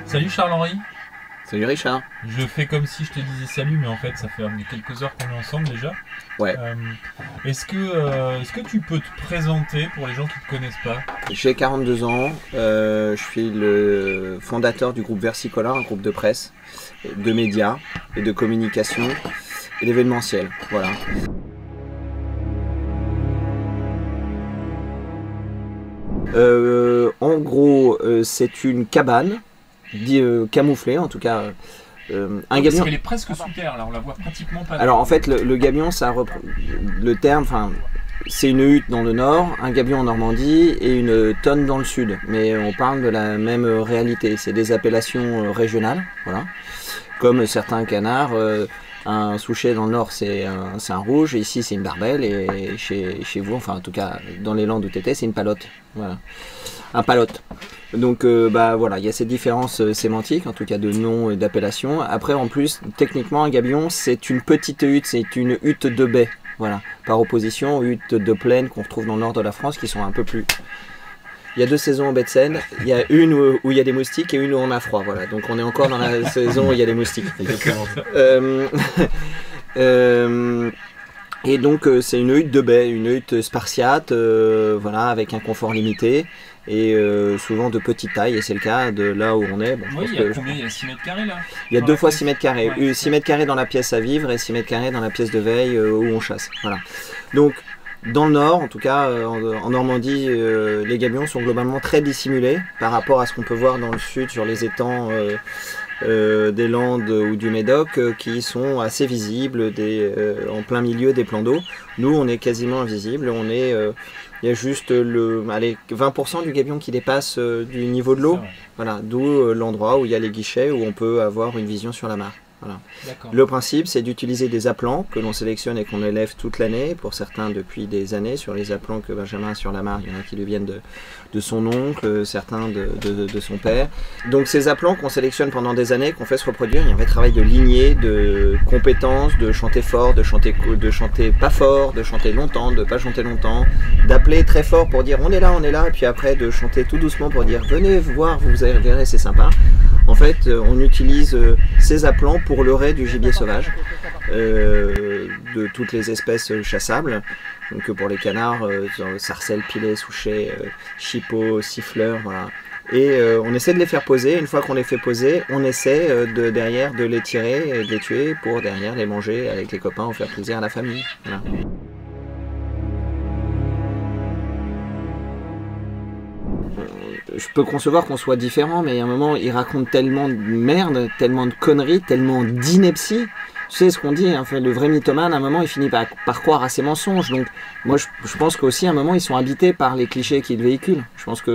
Salut Charles-Henri. Salut Richard. Je fais comme si je te disais salut, mais en fait ça fait quelques heures qu'on est ensemble déjà. Ouais. Est-ce que tu peux te présenter pour les gens qui ne te connaissent pas? J'ai 42 ans, je suis le fondateur du groupe Versicolor, un groupe de presse, de médias et de communication et d'événementiel. Voilà. En gros, c'est une cabane camouflée, en tout cas. Un gabion. Parce qu'elle est presque sous terre, là, on la voit pratiquement pas. Alors en fait, le gabion, le terme, c'est une hutte dans le nord, un gabion en Normandie et une tonne dans le sud. Mais on parle de la même réalité. C'est des appellations régionales, voilà. Comme certains canards, un souchet dans le nord c'est un rouge, et ici c'est une barbelle, et chez vous, enfin en tout cas dans les Landes où tu étais, c'est une palotte. Voilà. Un palotte. Donc voilà, il y a ces différences sémantiques, en tout cas de nom et d'appellation. Après, en plus, techniquement, un gabion, c'est une petite hutte, c'est une hutte de baie. Voilà, par opposition aux huttes de plaine qu'on retrouve dans le nord de la France, qui sont un peu plus... Il y a deux saisons en baie de Seine, il y a une où il y a des moustiques et une où on a froid. Voilà, donc on est encore dans la saison où il y a des moustiques. Et donc c'est une hutte de baie, une hutte spartiate, voilà, avec un confort limité et souvent de petite taille, et c'est le cas de là où on est. Bon, oui, il y a combien? Il y a 6 mètres carrés là? Il y a 2 fois 6 mètres carrés, 6 mètres carrés dans la pièce à vivre et 6 mètres carrés dans la pièce de veille où on chasse. Voilà. Donc dans le nord, en tout cas en Normandie, les gabions sont globalement très dissimulés par rapport à ce qu'on peut voir dans le sud sur les étangs des Landes ou du Médoc, qui sont assez visibles en plein milieu des plans d'eau. Nous, on est quasiment invisible. Il y a juste 20% du gabion qui dépasse du niveau de l'eau. Voilà, d'où l'endroit où il y a les guichets où on peut avoir une vision sur la mare. Voilà. Le principe, c'est d'utiliser des appelants que l'on sélectionne et qu'on élève toute l'année, pour certains depuis des années. Sur les appelants que Benjamin a sur la mare, il y en a qui lui viennent de son oncle, certains de son père. Donc ces appelants qu'on sélectionne pendant des années, qu'on fait se reproduire, il y a un vrai travail de lignée, de compétences, de chanter fort, de chanter pas fort, de chanter longtemps, de pas chanter longtemps, d'appeler très fort pour dire on est là, et puis après de chanter tout doucement pour dire venez voir, vous verrez, c'est sympa. En fait, on utilise ces appelants pour leurrer du gibier sauvage, de toutes les espèces chassables. Donc pour les canards, sarcelles, pilets, souchets, chipots, siffleurs, voilà. Et on essaie de les faire poser. Une fois qu'on les fait poser, on essaie derrière de les tirer et de les tuer pour derrière les manger avec les copains ou faire plaisir à la famille. Voilà. Je peux concevoir qu'on soit différent, mais à un moment, il raconte tellement de merde, tellement de conneries, tellement d'inepties. Tu sais ce qu'on dit, hein, le vrai mythomane, à un moment, il finit par croire à ses mensonges. Donc, moi, je pense qu'aussi, à un moment, ils sont habités par les clichés qu'ils véhiculent. Je pense qu'à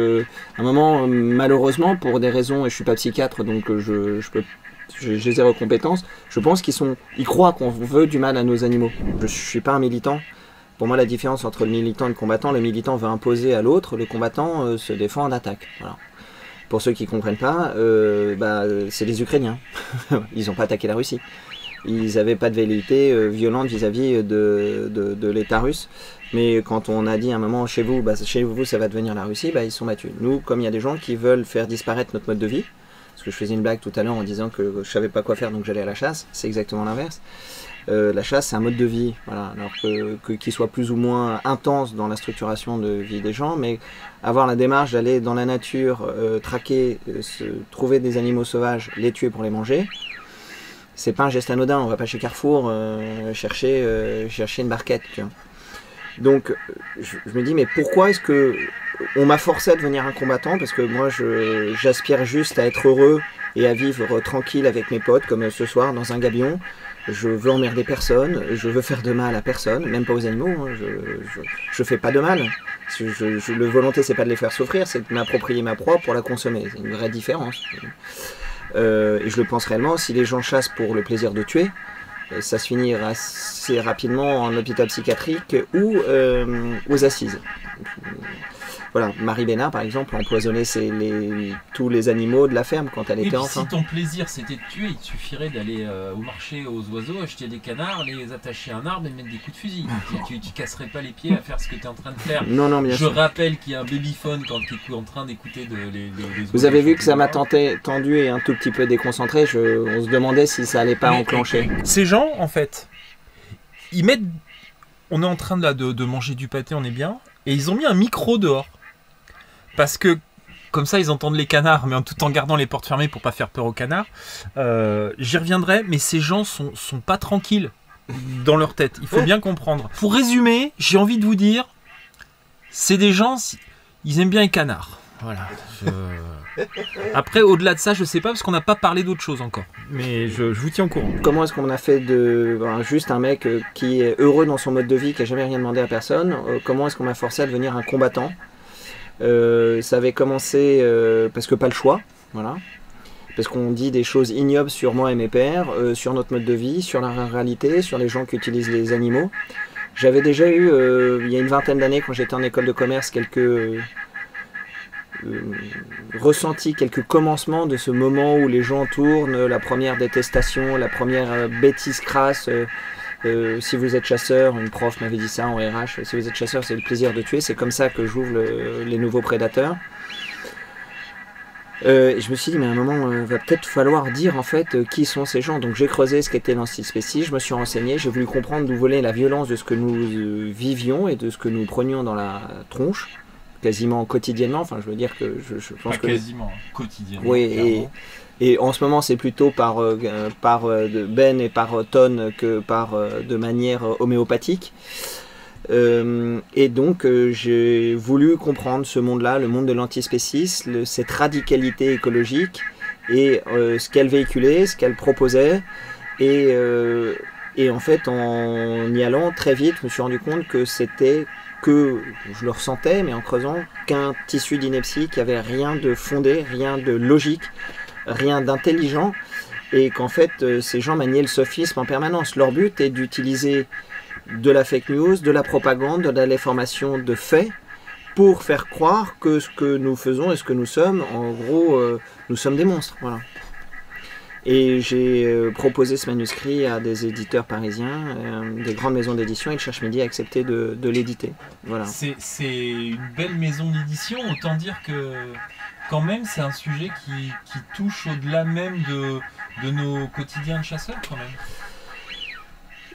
un moment, malheureusement, pour des raisons, et je suis pas psychiatre, donc j'ai zéro compétence, je pense ils croient qu'on veut du mal à nos animaux. Je suis pas un militant. Pour moi, la différence entre le militant et le combattant, le militant veut imposer à l'autre, le combattant se défend en attaque. Voilà. Pour ceux qui ne comprennent pas, c'est les Ukrainiens. Ils n'ont pas attaqué la Russie. Ils n'avaient pas de velléité violente vis-à-vis de l'État russe. Mais quand on a dit à un moment, chez vous, ça va devenir la Russie, ils se sont battus. Nous, comme il y a des gens qui veulent faire disparaître notre mode de vie, parce que je faisais une blague tout à l'heure en disant que je ne savais pas quoi faire, donc j'allais à la chasse, c'est exactement l'inverse. La chasse, c'est un mode de vie, voilà, alors qu'il soit plus ou moins intense dans la structuration de vie des gens, mais avoir la démarche d'aller dans la nature, traquer, trouver des animaux sauvages, les tuer pour les manger, c'est pas un geste anodin. On va pas chez Carrefour chercher une barquette, tu vois. Donc je me dis, mais pourquoi est-ce que on m'a forcé à devenir un combattant? Parce que moi j'aspire juste à être heureux et à vivre tranquille avec mes potes, comme ce soir dans un gabion. Je veux emmerder personne, je veux faire de mal à personne, même pas aux animaux, hein. Je fais pas de mal. Le volonté, c'est pas de les faire souffrir, c'est de m'approprier ma proie pour la consommer. C'est une vraie différence. Et je le pense réellement, si les gens chassent pour le plaisir de tuer, ça se finira assez rapidement en hôpital psychiatrique ou aux assises. voilà, Marie Bénard, par exemple, empoisonnait tous les animaux de la ferme quand elle était enfant. Si ton plaisir c'était de tuer, il te suffirait d'aller au marché aux oiseaux, acheter des canards, les attacher à un arbre et mettre des coups de fusil. Tu casserais pas les pieds à faire ce que tu es en train de faire. Non, bien sûr. Je rappelle qu'il y a un babyphone quand tu es en train d'écouter les Vous avez vu que ça m'a tendu et un tout petit peu déconcentré. On se demandait si ça allait pas enclencher. Ces gens, en fait, ils mettent... On est en train de manger du pâté, on est bien. Et ils ont mis un micro dehors. Parce que, comme ça, ils entendent les canards, mais tout en gardant les portes fermées pour pas faire peur aux canards. J'y reviendrai, mais ces gens sont pas tranquilles dans leur tête. Il faut bien comprendre. Pour résumer, j'ai envie de vous dire, c'est des gens, ils aiment bien les canards. Voilà. Après, au-delà de ça, je sais pas, parce qu'on n'a pas parlé d'autre chose encore. Mais je vous tiens au courant. Comment est-ce qu'on a fait juste un mec qui est heureux dans son mode de vie, qui n'a jamais rien demandé à personne, comment est-ce qu'on m'a forcé à devenir un combattant? Ça avait commencé parce que pas le choix, voilà. Parce qu'on dit des choses ignobles sur moi et mes pères, sur notre mode de vie, sur la ruralité, sur les gens qui utilisent les animaux. J'avais déjà eu, il y a une vingtaine d'années, quand j'étais en école de commerce, ressenti quelques commencements de ce moment où les gens tournent, la première détestation, la première bêtise crasse. Si vous êtes chasseur, une prof m'avait dit ça en RH, si vous êtes chasseur, c'est le plaisir de tuer, c'est comme ça que j'ouvre les nouveaux prédateurs. Et je me suis dit, mais à un moment, va peut-être falloir dire en fait qui sont ces gens. Donc j'ai creusé ce qu'était l'antispécisme, je me suis renseigné, j'ai voulu comprendre d'où venait la violence de ce que nous vivions et de ce que nous prenions dans la tronche, quasiment quotidiennement. Enfin, je veux dire que je pense que... quasiment, quotidiennement. Oui, et en ce moment, c'est plutôt par benne et par tonne que de manière homéopathique. Et donc j'ai voulu comprendre ce monde-là, le monde de l'antispécisme, cette radicalité écologique et ce qu'elle véhiculait, ce qu'elle proposait. Et en fait, en y allant très vite, je me suis rendu compte que c'était je le ressentais, mais en creusant, qu'un tissu d'ineptie qui avait rien de fondé, rien de logique, rien d'intelligent, et qu'en fait ces gens maniaient le sophisme en permanence. Leur but est d'utiliser de la fake news, de la propagande, de l'information de faits pour faire croire que ce que nous faisons et ce que nous sommes, en gros, nous sommes des monstres. Voilà. Et j'ai proposé ce manuscrit à des éditeurs parisiens, des grandes maisons d'édition, et le Cherche-Midi a accepté de l'éditer. Voilà. C'est une belle maison d'édition, autant dire que quand même c'est un sujet qui touche au-delà même de nos quotidiens de chasseurs quand même.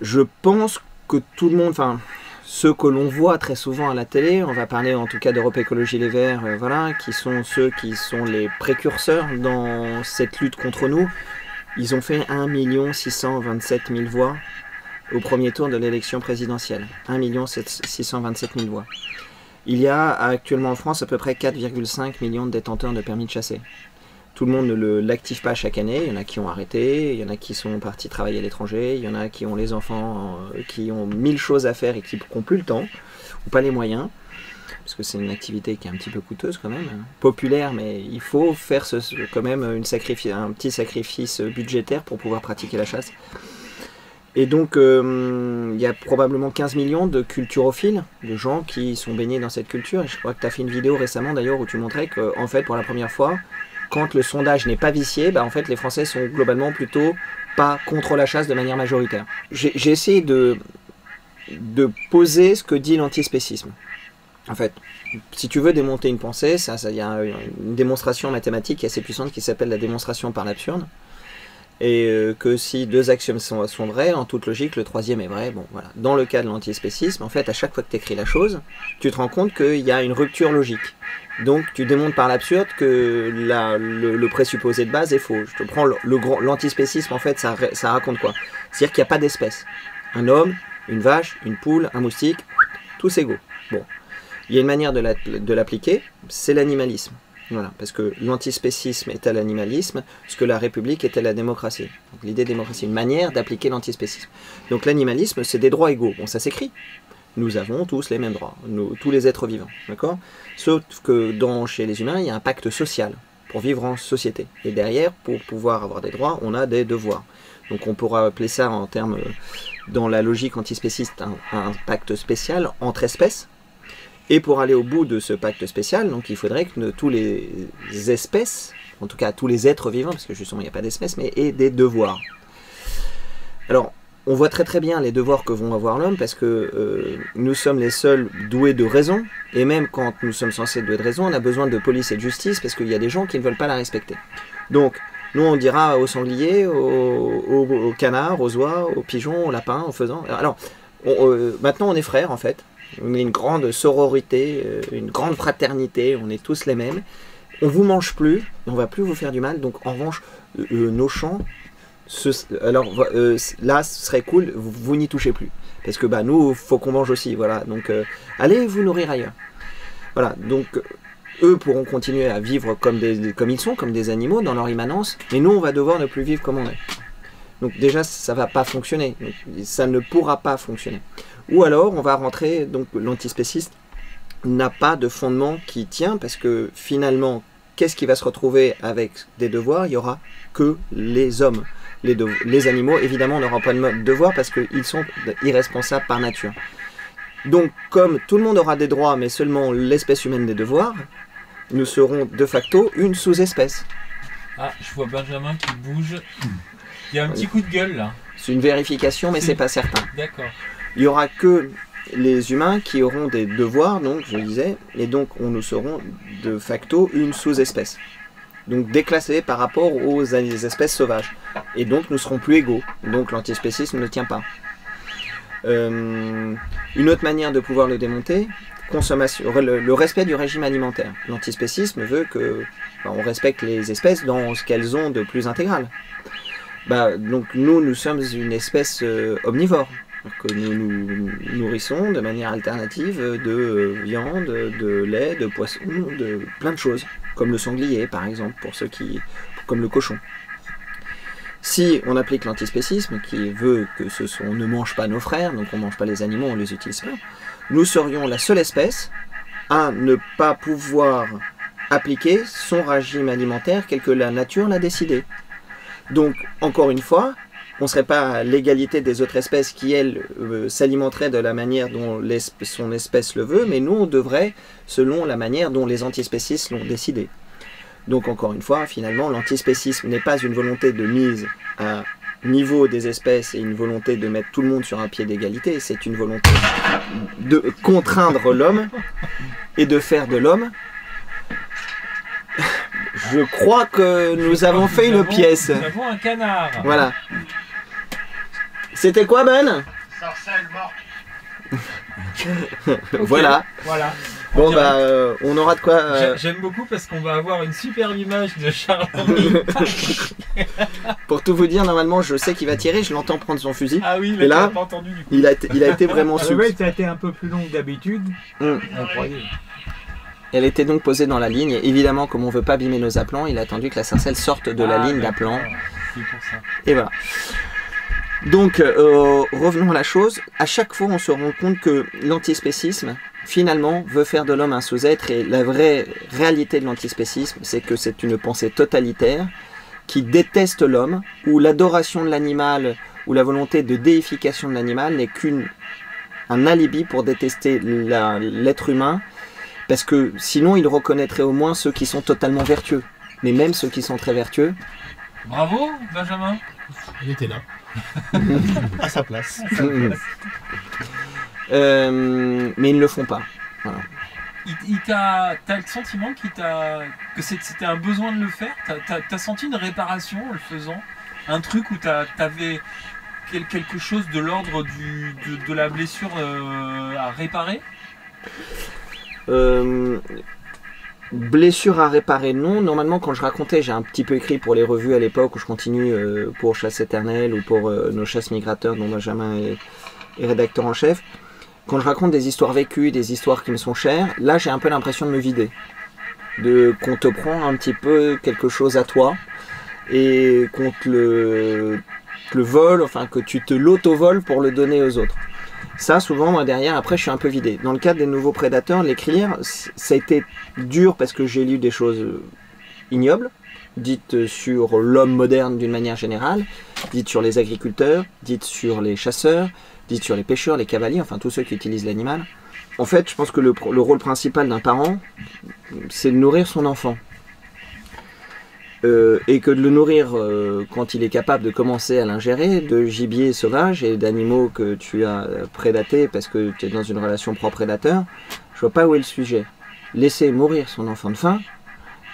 Je pense que tout le monde, enfin ceux que l'on voit très souvent à la télé, on va parler en tout cas d'Europe Écologie Les Verts, voilà, qui sont ceux qui sont les précurseurs dans cette lutte contre nous. Ils ont fait 1 627 000 voix au premier tour de l'élection présidentielle. 1 627 000 voix. Il y a actuellement en France à peu près 4,5 millions de détenteurs de permis de chasser. Tout le monde ne l'active pas chaque année, il y en a qui ont arrêté, il y en a qui sont partis travailler à l'étranger, il y en a qui ont les enfants, qui ont 1000 choses à faire et qui n'ont plus le temps, ou pas les moyens, parce que c'est une activité qui est un petit peu coûteuse quand même, populaire, mais il faut faire quand même un petit sacrifice budgétaire pour pouvoir pratiquer la chasse. Et donc il y a probablement 15 millions de culturophiles, de gens qui sont baignés dans cette culture, et je crois que tu as fait une vidéo récemment d'ailleurs où tu montrais qu'en fait pour la première fois, quand le sondage n'est pas vicié, en fait les Français sont globalement plutôt pas contre la chasse de manière majoritaire. J'ai essayé de poser ce que dit l'antispécisme. En fait, si tu veux démonter une pensée, il y a une démonstration mathématique assez puissante qui s'appelle la démonstration par l'absurde. Et que si deux axiomes sont vrais, en toute logique, le troisième est vrai. Bon, voilà. Dans le cas de l'antispécisme, en fait, à chaque fois que tu écris la chose, tu te rends compte qu'il y a une rupture logique. Donc, tu démontres par l'absurde que le présupposé de base est faux. Je te prends l'antispécisme, en fait, ça raconte quoi? C'est-à-dire qu'il n'y a pas d'espèce. Un homme, une vache, une poule, un moustique, tous égaux. Bon. Il y a une manière de l'appliquer, c'est l'animalisme. Voilà, parce que l'antispécisme est à l'animalisme, ce que la République est à la démocratie. L'idée de démocratie, une manière d'appliquer l'antispécisme. Donc l'animalisme, c'est des droits égaux. Bon, ça s'écrit. Nous avons tous les mêmes droits, tous les êtres vivants, d'accord? Sauf que chez les humains, il y a un pacte social pour vivre en société. Et derrière, pour pouvoir avoir des droits, on a des devoirs. Donc on pourra appeler ça en termes, dans la logique antispéciste, un pacte spécial entre espèces. Et pour aller au bout de ce pacte spécial, donc il faudrait que tous les espèces, en tout cas tous les êtres vivants, parce que justement il n'y a pas d'espèces, mais aient des devoirs. Alors, on voit très très bien les devoirs que vont avoir l'homme, parce que nous sommes les seuls doués de raison, et même quand nous sommes censés être doués de raison, on a besoin de police et de justice, parce qu'il y a des gens qui ne veulent pas la respecter. Donc, nous on dira aux sangliers, aux canards, aux oies, aux pigeons, aux lapins, aux faisans. Alors, maintenant on est frères en fait. On est une grande sororité, une grande fraternité, on est tous les mêmes. On vous mange plus, on va plus vous faire du mal. Donc en revanche, nos champs, là ce serait cool, vous n'y touchez plus. Parce que bah, nous, faut qu'on mange aussi, voilà. Donc allez vous nourrir ailleurs. Voilà, donc eux pourront continuer à vivre comme ils sont, comme des animaux dans leur immanence. Mais nous, on va devoir ne plus vivre comme on est. Donc déjà, ça va pas fonctionner. Donc, ça ne pourra pas fonctionner. Ou alors, on va rentrer, donc l'antispéciste n'a pas de fondement qui tient, parce que finalement, qu'est-ce qui va se retrouver avec des devoirs? Il n'y aura que les hommes. Les animaux, évidemment, n'auront pas de devoirs parce qu'ils sont irresponsables par nature. Donc, comme tout le monde aura des droits, mais seulement l'espèce humaine des devoirs, nous serons de facto une sous-espèce. Ah, je vois Benjamin qui bouge. Il y a un petit coup de gueule là. C'est une vérification, mais c'est pas certain. D'accord. Il n'y aura que les humains qui auront des devoirs, donc je le disais, et donc nous serons de facto une sous-espèce. Donc déclassés par rapport aux espèces sauvages. Et donc nous serons plus égaux. Donc l'antispécisme ne tient pas. Une autre manière de pouvoir le démonter, le respect du régime alimentaire. L'antispécisme veut que on respecte les espèces dans ce qu'elles ont de plus intégral. Donc nous sommes une espèce omnivore. Que nous nous nourrissons de manière alternative de viande, de lait, de poisson, de plein de choses, comme le sanglier par exemple, comme le cochon. Si on applique l'antispécisme, qui veut que on ne mange pas nos frères, donc on ne mange pas les animaux, on ne les utilise pas, nous serions la seule espèce à ne pas pouvoir appliquer son régime alimentaire tel que la nature l'a décidé. Donc, encore une fois, on ne serait pas à l'égalité des autres espèces qui, elles, s'alimenteraient de la manière dont son espèce le veut, mais nous, on devrait selon la manière dont les antispécistes l'ont décidé. Donc, encore une fois, finalement, l'antispécisme n'est pas une volonté de mise à niveau des espèces et une volonté de mettre tout le monde sur un pied d'égalité, c'est une volonté de contraindre l'homme et de faire de l'homme. Je crois que nous avons fait une pièce. Nous avons un canard. Voilà. C'était quoi, Ben? Sarcelle morte. Okay. Voilà. Bon, on aura de quoi... J'aime beaucoup parce qu'on va avoir une superbe image de Charles-Henri. Pour tout vous dire, normalement, je sais qu'il va tirer, je l'entends prendre son fusil. Ah oui, mais et là, pas entendu du coup. Il a été vraiment subtil. Oui, ça a été un peu plus long que d'habitude. On croyait. Elle était donc posée dans la ligne. Et évidemment, comme on ne veut pas abîmer nos aplants, il a attendu que la sarcelle sorte de la ligne d'aplant. C'est pour ça. Et voilà. Donc, revenons à la chose. À chaque fois, on se rend compte que l'antispécisme, finalement, veut faire de l'homme un sous-être. Et la vraie réalité de l'antispécisme, c'est que c'est une pensée totalitaire qui déteste l'homme, où l'adoration de l'animal, ou la volonté de déification de l'animal n'est qu'un alibi pour détester l'être humain, parce que sinon, il reconnaîtrait au moins ceux qui sont totalement vertueux. Mais même ceux qui sont très vertueux... Bravo, Benjamin. Il était là. À sa place. Mais ils ne le font pas. Voilà. T'as le sentiment que c'était un besoin de le faire? T'as senti une réparation en le faisant? Un truc où t'avais quelque chose de l'ordre de la blessure à réparer? Blessure à réparer, non. Normalement, quand je racontais, j'ai un petit peu écrit pour les revues à l'époque où je continue pour Chasse éternelle ou pour nos chasses migrateurs dont Benjamin est rédacteur en chef. Quand je raconte des histoires vécues, des histoires qui me sont chères, là j'ai un peu l'impression de me vider. Qu'on te prend un petit peu quelque chose à toi et qu'on te le vole, enfin que tu te l'auto-voles pour le donner aux autres. Ça, souvent, moi, derrière, après, je suis un peu vidé. Dans le cadre des nouveaux prédateurs, l'écrire, ça a été dur parce que j'ai lu des choses ignobles, dites sur l'homme moderne d'une manière générale, dites sur les agriculteurs, dites sur les chasseurs, dites sur les pêcheurs, les cavaliers, enfin tous ceux qui utilisent l'animal. En fait, je pense que le rôle principal d'un parent, c'est de nourrir son enfant. Et que de le nourrir quand il est capable de commencer à l'ingérer, de gibier sauvage et d'animaux que tu as prédatés parce que tu es dans une relation propre-prédateur, je vois pas où est le sujet. Laisser mourir son enfant de faim,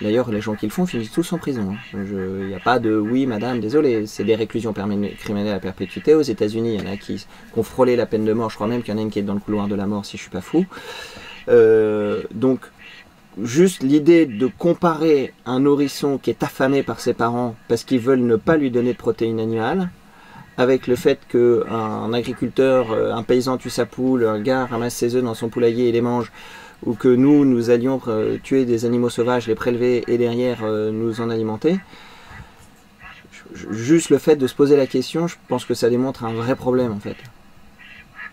d'ailleurs les gens qui le font finissent tous en prison. Il n'y a pas de « oui madame, désolé », c'est des réclusions criminelles à perpétuité. Aux États-Unis, il y en a qui ont frôlé la peine de mort, je crois même qu'il y en a une qui est dans le couloir de la mort si je suis pas fou. Donc, juste l'idée de comparer un nourrisson qui est affamé par ses parents parce qu'ils veulent ne pas lui donner de protéines animales, avec le fait qu'un agriculteur, un paysan tue sa poule, un gars ramasse ses œufs dans son poulailler et les mange, ou que nous allions tuer des animaux sauvages, les prélever et derrière nous en alimenter. Juste le fait de se poser la question, je pense que ça démontre un vrai problème en fait.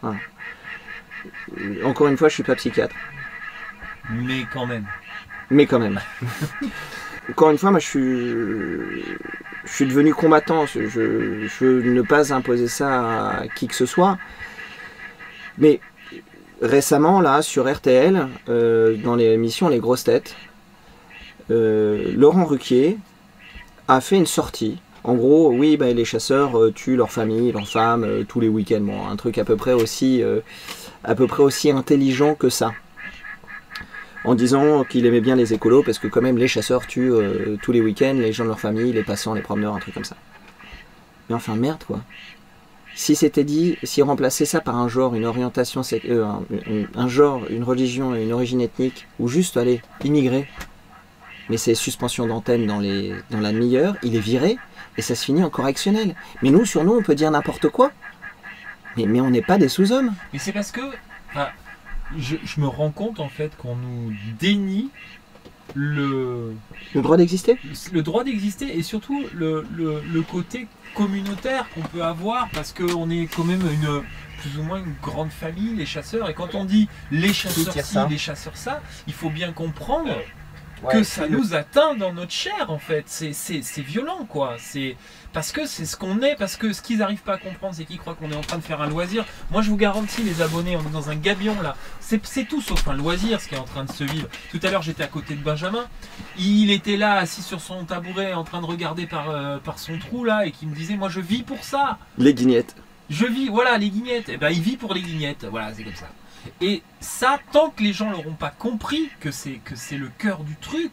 Voilà. Encore une fois, je suis pas psychiatre. Mais quand même. Mais quand même. Encore une fois, moi je suis devenu combattant. Je veux ne pas imposer ça à qui que ce soit. Mais récemment, là, sur RTL, dans l'émission Les Grosses Têtes, Laurent Ruquier a fait une sortie. En gros, oui, bah, les chasseurs tuent leur famille, leurs femmes, tous les week-ends. Bon, un truc à peu près aussi intelligent que ça. En disant qu'il aimait bien les écolos, parce que quand même les chasseurs tuent tous les week-ends les gens de leur famille, les passants, les promeneurs, un truc comme ça. Mais enfin, merde quoi. Si c'était dit, si remplacer ça par un genre, une orientation, un genre, une religion, une origine ethnique, ou juste, allez, immigré, mais c'est suspension d'antenne dans la demi-heure, il est viré, et ça se finit en correctionnel. Mais nous, sur nous, on peut dire n'importe quoi. Mais on n'est pas des sous-hommes. Mais c'est parce que... Enfin, je me rends compte en fait qu'on nous dénie le droit d'exister. Le droit d'exister et surtout le côté communautaire qu'on peut avoir parce qu'on est quand même plus ou moins une grande famille, les chasseurs. Et quand on dit les chasseurs ci, les chasseurs ça, il faut bien comprendre que ça nous atteint dans notre chair en fait. C'est violent quoi. Parce que c'est ce qu'on est, parce que ce qu'ils n'arrivent pas à comprendre, c'est qu'ils croient qu'on est en train de faire un loisir. Moi, je vous garantis, les abonnés, on est dans un gabion là. C'est tout sauf un loisir, ce qui est en train de se vivre. Tout à l'heure, j'étais à côté de Benjamin. Il était là, assis sur son tabouret, en train de regarder par son trou là, et qui me disait, moi, je vis pour ça. Les guignettes. Je vis, voilà, les guignettes. Et ben, il vit pour les guignettes. Voilà, c'est comme ça. Et ça, tant que les gens n'auront pas compris que c'est le cœur du truc,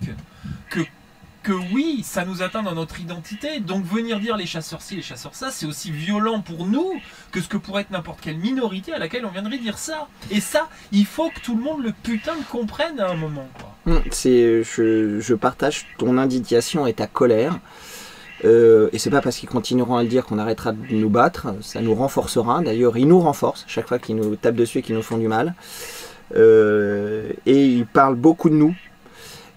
que oui, ça nous atteint dans notre identité, donc venir dire les chasseurs ci, les chasseurs ça, c'est aussi violent pour nous que ce que pourrait être n'importe quelle minorité à laquelle on viendrait dire ça. Et ça, il faut que tout le monde le putain le comprenne à un moment, quoi. Je partage ton indignation et ta colère. Et c'est pas parce qu'ils continueront à le dire qu'on arrêtera de nous battre, ça nous renforcera. D'ailleurs, ils nous renforcent chaque fois qu'ils nous tapent dessus et qu'ils nous font du mal. Et ils parlent beaucoup de nous.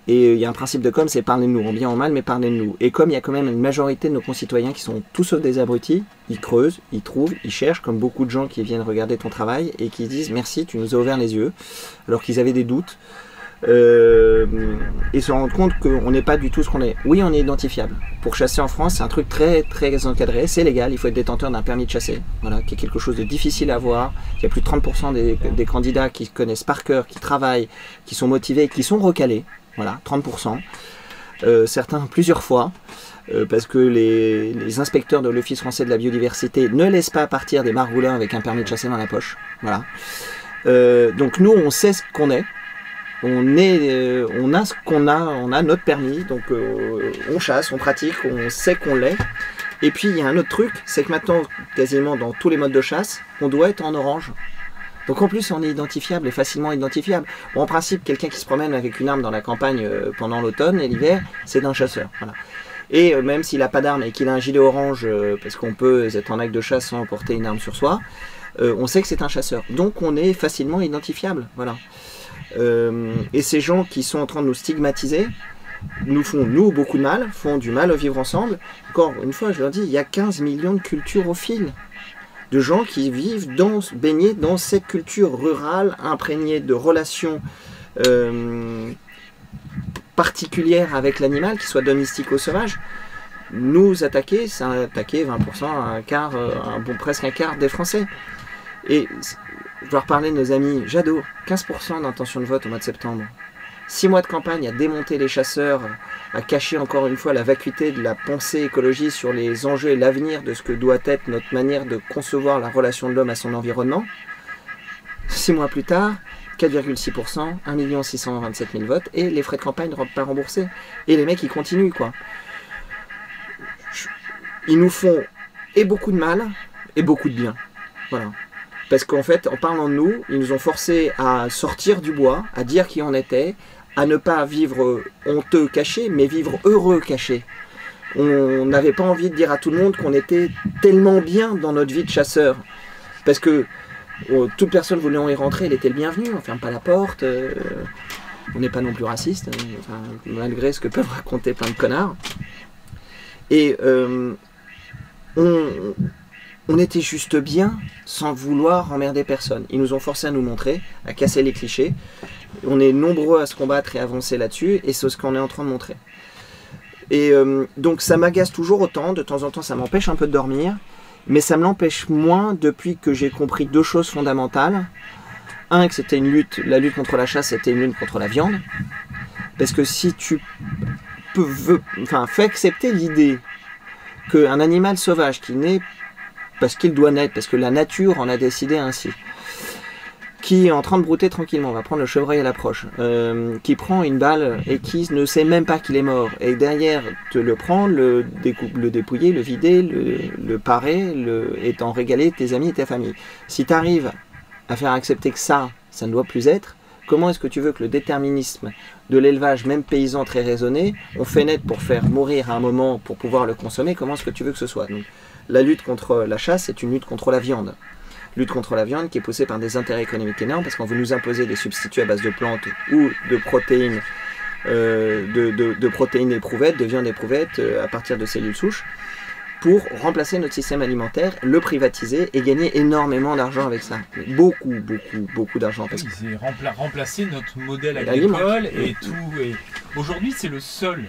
Et il y a un principe de com, c'est parler de nous, en bien ou en mal, mais parler de nous. Et comme il y a quand même une majorité de nos concitoyens qui sont tous sauf des abrutis, ils creusent, ils trouvent, ils cherchent, comme beaucoup de gens qui viennent regarder ton travail et qui disent merci, tu nous as ouvert les yeux, alors qu'ils avaient des doutes. Et se rendre compte qu'on n'est pas du tout ce qu'on est. Oui, on est identifiable. Pour chasser en France, c'est un truc très très encadré, c'est légal, il faut être détenteur d'un permis de chasser, voilà, qui est quelque chose de difficile à avoir. Il y a plus de 30% des candidats qui connaissent par cœur, qui travaillent, qui sont motivés, qui sont recalés. Voilà, 30%. Certains plusieurs fois, parce que les inspecteurs de l'Office français de la biodiversité ne laissent pas partir des margoulins avec un permis de chasser dans la poche. Voilà. Donc nous, on sait ce qu'on est. On a ce qu'on a, on a notre permis, donc on chasse, on pratique, on sait qu'on l'est. Et puis il y a un autre truc, c'est que maintenant, quasiment dans tous les modes de chasse, on doit être en orange. Donc en plus on est identifiable et facilement identifiable. Bon, en principe, quelqu'un qui se promène avec une arme dans la campagne pendant l'automne et l'hiver, c'est un chasseur. Voilà. Et même s'il n'a pas d'arme et qu'il a un gilet orange, parce qu'on peut être en acte de chasse sans porter une arme sur soi, on sait que c'est un chasseur. Donc on est facilement identifiable. Voilà. Et ces gens qui sont en train de nous stigmatiser nous font, nous, beaucoup de mal, font du mal au vivre ensemble. Encore une fois, je leur dis, il y a 15 millions de culturophiles. De gens qui vivent baignés dans cette culture rurale, imprégnée de relations particulières avec l'animal, qu'il soit domestique ou sauvage. Nous attaquer, c'est attaquer 20%, un quart, presque un quart des Français. Et je dois reparler de nos amis Jadot, 15% d'intention de vote au mois de septembre. 6 mois de campagne à démonter les chasseurs, à cacher encore une fois la vacuité de la pensée écologiste sur les enjeux et l'avenir de ce que doit être notre manière de concevoir la relation de l'homme à son environnement. 6 mois plus tard, 4,6%, 1 627 000 votes, et les frais de campagne pas remboursés. Et les mecs, ils continuent, quoi. Ils nous font et beaucoup de mal, et beaucoup de bien. Voilà. Parce qu'en fait, en parlant de nous, ils nous ont forcés à sortir du bois, à dire qui on était, à ne pas vivre honteux caché, mais vivre heureux caché. On n'avait pas envie de dire à tout le monde qu'on était tellement bien dans notre vie de chasseur. Parce que toute personne voulant y rentrer, elle était le bienvenu, on ne ferme pas la porte, on n'est pas non plus raciste, enfin, malgré ce que peuvent raconter plein de connards. Et on était juste bien sans vouloir emmerder personne. Ils nous ont forcé à nous montrer, à casser les clichés. On est nombreux à se combattre et avancer là-dessus, et c'est ce qu'on est en train de montrer. Et donc ça m'agace toujours autant, de temps en temps ça m'empêche un peu de dormir, mais ça me l'empêche moins depuis que j'ai compris 2 choses fondamentales. Un, que c'était une lutte, la lutte contre la chasse, c'était une lutte contre la viande. Parce que si tu fais accepter l'idée qu'un animal sauvage qui naît parce qu'il doit naître, parce que la nature en a décidé ainsi, qui est en train de brouter tranquillement, on va prendre le chevreuil à l'approche, qui prend une balle et qui ne sait même pas qu'il est mort, et derrière te le prendre, le dépouiller, le vider, le parer, et t'en régaler tes amis et ta famille. Si tu arrives à faire accepter que ça ne doit plus être, comment est-ce que tu veux que le déterminisme de l'élevage, même paysan très raisonné, on fait naître pour faire mourir à un moment pour pouvoir le consommer, comment est-ce que tu veux que ce soit? Donc, la lutte contre la chasse, c'est une lutte contre la viande. Lutte contre la viande qui est poussée par des intérêts économiques énormes parce qu'on veut nous imposer des substituts à base de plantes ou de protéines, de protéines éprouvettes, de viande éprouvette à partir de cellules souches pour remplacer notre système alimentaire, le privatiser et gagner énormément d'argent avec ça. Beaucoup d'argent. Oui, c'est remplacer notre modèle agricole et tout. Et aujourd'hui, c'est le seul.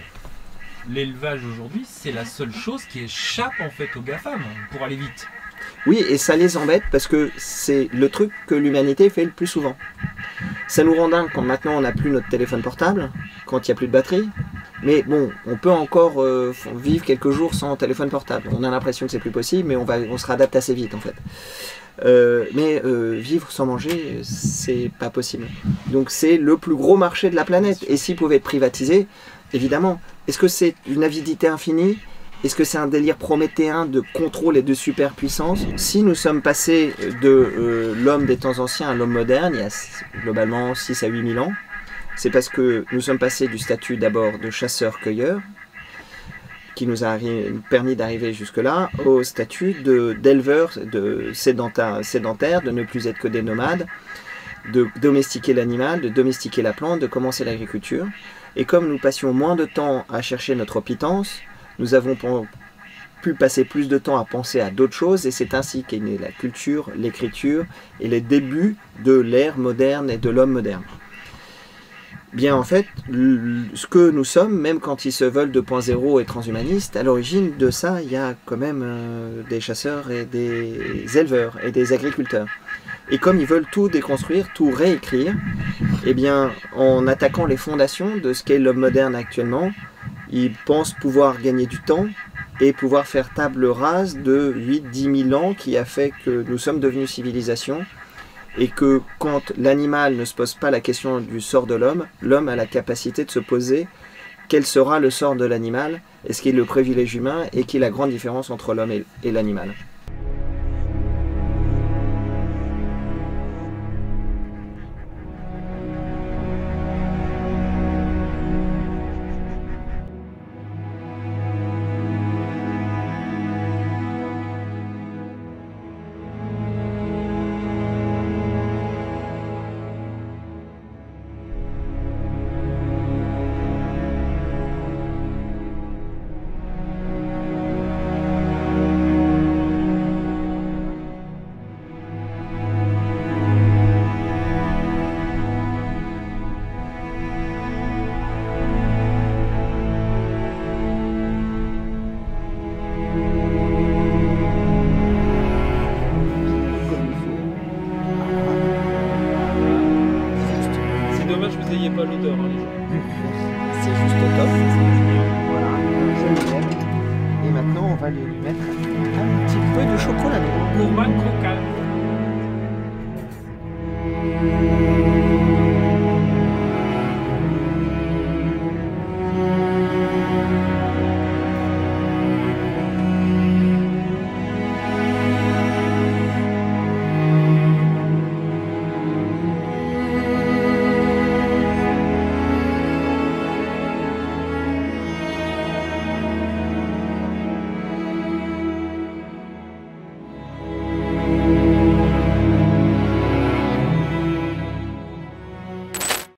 L'élevage aujourd'hui, c'est la seule chose qui échappe en fait aux GAFAM pour aller vite. Oui, et ça les embête parce que c'est le truc que l'humanité fait le plus souvent. Ça nous rend dingue quand maintenant on n'a plus notre téléphone portable, quand il n'y a plus de batterie. Mais bon, on peut encore vivre quelques jours sans téléphone portable. On a l'impression que c'est plus possible, mais on se réadapte assez vite en fait. Mais vivre sans manger, c'est pas possible. Donc c'est le plus gros marché de la planète. Et s'il pouvait être privatisé, évidemment. Est-ce que c'est une avidité infinie? Est-ce que c'est un délire prométhéen de contrôle et de superpuissance? Si nous sommes passés de l'homme des temps anciens à l'homme moderne, il y a globalement 6 à 8 000 ans, c'est parce que nous sommes passés du statut d'abord de chasseur-cueilleur, qui nous a permis d'arriver jusque-là, au statut d'éleveur, de sédentaire, de ne plus être que des nomades, de domestiquer l'animal, de domestiquer la plante, de commencer l'agriculture. Et comme nous passions moins de temps à chercher notre pitance, nous avons pu passer plus de temps à penser à d'autres choses, et c'est ainsi qu'est née la culture, l'écriture et les débuts de l'ère moderne et de l'homme moderne. Bien en fait, ce que nous sommes, même quand ils se veulent 2.0 et transhumanistes, à l'origine de ça, il y a quand même des chasseurs et des éleveurs et des agriculteurs. Et comme ils veulent tout déconstruire, tout réécrire, eh bien, en attaquant les fondations de ce qu'est l'homme moderne actuellement, ils pensent pouvoir gagner du temps et pouvoir faire table rase de 8-10 000 ans qui a fait que nous sommes devenus civilisation, et que quand l'animal ne se pose pas la question du sort de l'homme, l'homme a la capacité de se poser quel sera le sort de l'animal, et ce qui est le privilège humain et qui est la grande différence entre l'homme et l'animal.